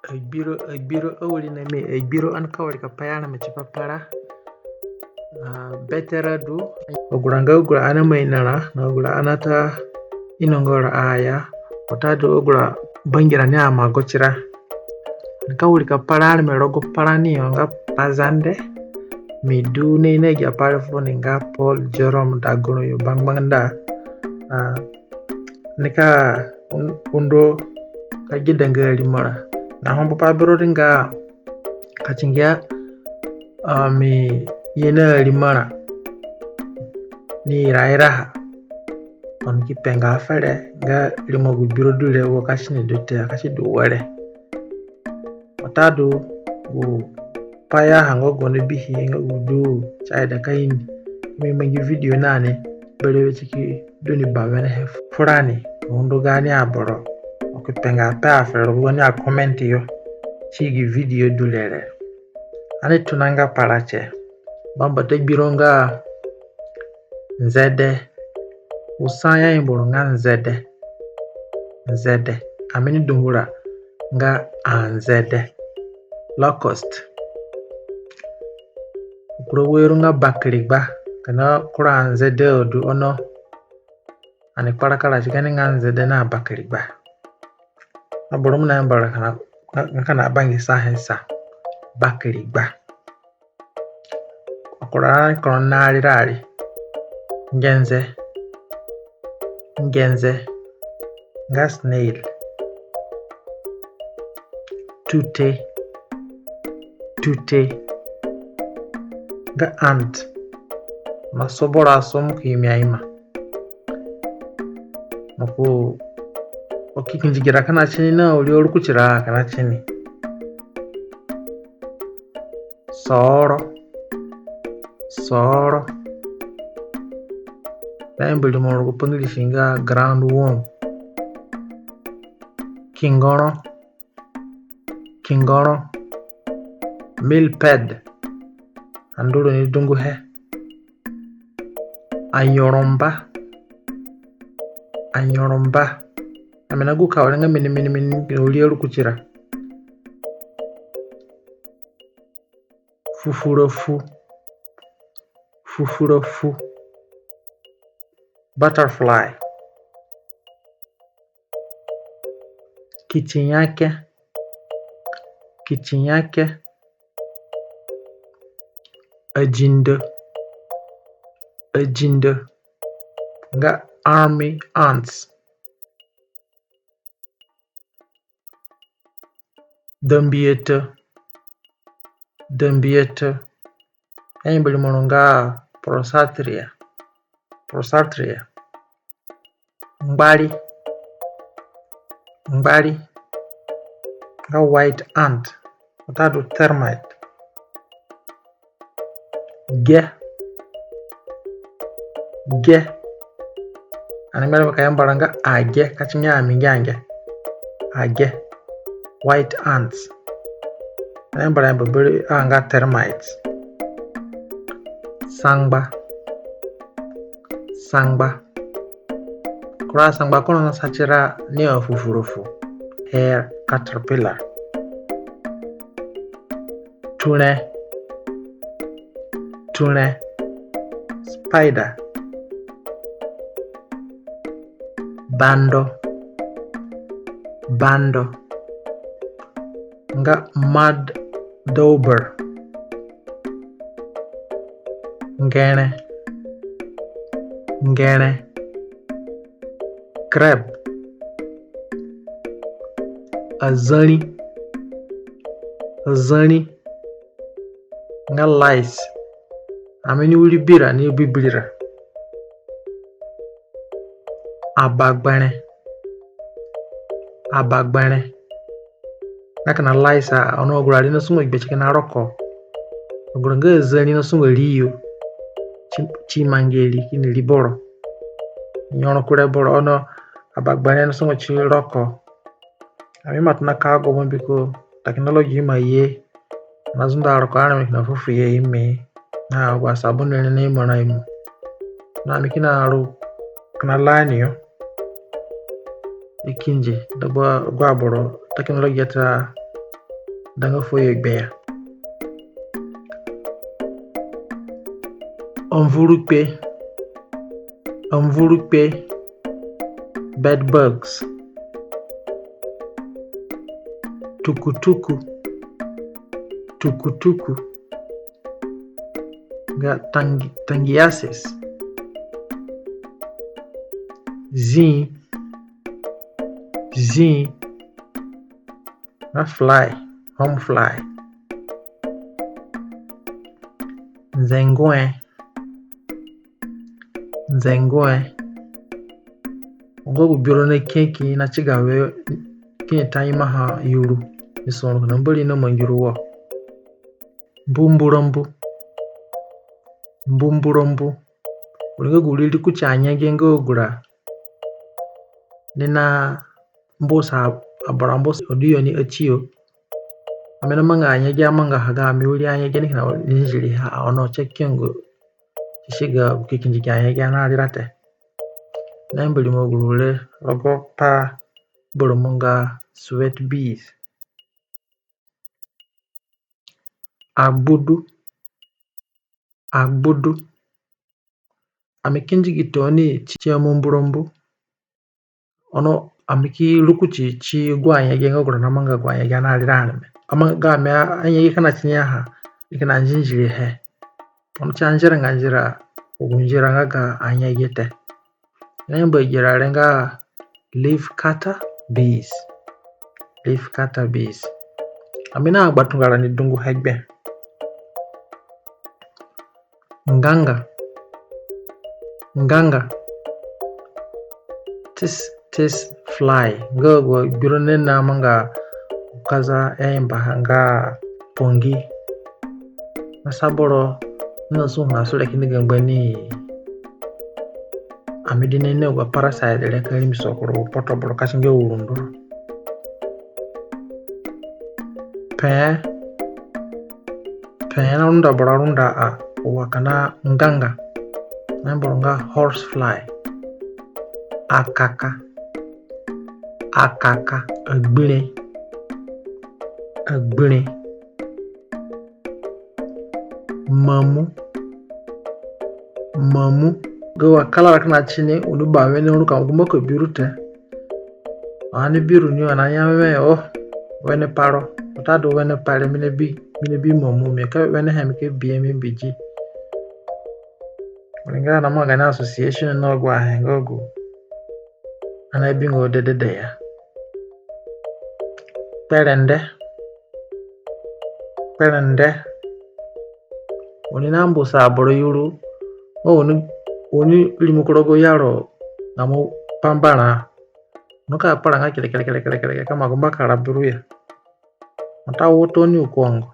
Agbiro awali na me Agbiro an kawari ka payana me chipa para betera du ogura ana mai nara na ogura anata inongora aya otado ogura bangira ni ama gochira kawari ka para me rogo para ni nga Pazande me du ne ga para fone nga Paul Jerome dagono yo bangbangda nika undo ka gidangali mara na hombo pa biro dinga kachingia mi yena limara ni rairaha on ki penga fere ga limo biro dule wo kashini dote akashi do wale otado u paya hango gone bihi nga udu chaida kaini mi mangi video nane bele chiki doni babene he furani ondo gani aboro penga pa fere woni a comment yo chigi video dulere ane tunanga parache bamba te bironga nzede usanya imboro nga nzede amini dungura nga anzede locust ukuro weru nga bakligba kana kura nzede odu ono ane para kala chikani nga nzede na bakligba aborum na mbara kana bangi sahensa bakligba okura koronari rari ngenze nga snail tute nga ant masobora som kimiaima mako okikinjigira kana chini na uli olukuchira kana chini soro naimbili moro kupangilishinga ground worm kingono millipede anduro ni dungu he anyoromba amena guka walenga mini uli olukuchira fufurofu butterfly kichinyake ajindo nga army ants dambieto aimbili mononga prosatria ngbali nga white ant otado termite ge animali bakayambala nga age kachinyami ngange age white ants ayambala bali nga termites sangba kura sangba kono na sachira ni ofufurufu hair caterpillar tune spider bando nga mud dauber ngene crab azani nga lice amini ulibira ni bibilira abagbane nakana lice ono ogurali no sungo gbechike na roko oguranga azani no sungo liyo chimangeli kini liboro nyono kure boro ono abagbane no sungo chi roko ami matna kago mbiko technology maye mazunda roko ana mikina fufu ye ime na wa sabuni ne mona imo na mikina ru kana lanio ikinje dabo gwaboro technology ta danga foyo gbeya. Omvurukpe, bed bugs. Tukutuku, ga tangiasis. Zin, ga fly, home fly. Nzengoe, ngo biro na keki na chigawe kini taima ha yuru misonu na mbuli no mangiru wo. Mbumburombu ulinga gulili kuchanya genga ogura nina mbosa abarambosa odiyo ni achiyo amena manga anya manga haga miuli anya gani na ninjili ha ono chekengo shiga ukikinji kanya gana alirate na mbuli mogulule logo pa bolomunga sweat bees. Agbúdu amikinji gitoni chiya mumburombu ono amiki lukuchi chi gwanya genga gura na manga gwanya gana alirane amanga me anya kana chinya ha ikana njinjili he ono chanjira nganjira ugunjira ngaga anya yete nemba jira renga leaf cutter bees amina agbatungala ni dungu hegbe. Nganga tis fly gogo biro nena manga kaza emba hanga pongi nasaboro nasu hasu lakini gambani amidine ne wa parasite le kali misokoro potobolo kashinge urundu. Pe na unda borarunda a wakana nganga namboronga horsefly. Akaka agbire mamu gawa kala kana chine unuba wene unuka ngumako birute ani biru ni ananya me wene paro utado wene pale mine bi mamu me ka wene hemke biemi biji Lingana na mga na association no gwa hengogu ana bingo dede ya. Perende oni nambo saboro yuru oni limukurogo yaro namo pambana nuka paranga kile kama gomba karaburuya mata wotoni ukongo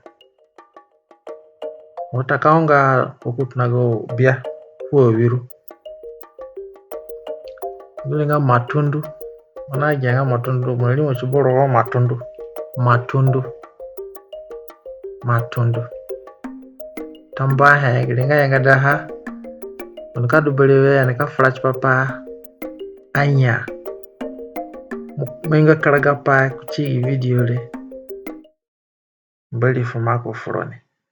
watakaonga okutunago bia wiru ngulinga matundu ona jenga matundu mweli mochiboro wa matundu tamba he ngulinga yanga daha onuka dubelewe anaka flash papa anya menga karaga pa kuchi video le mbali fumako furone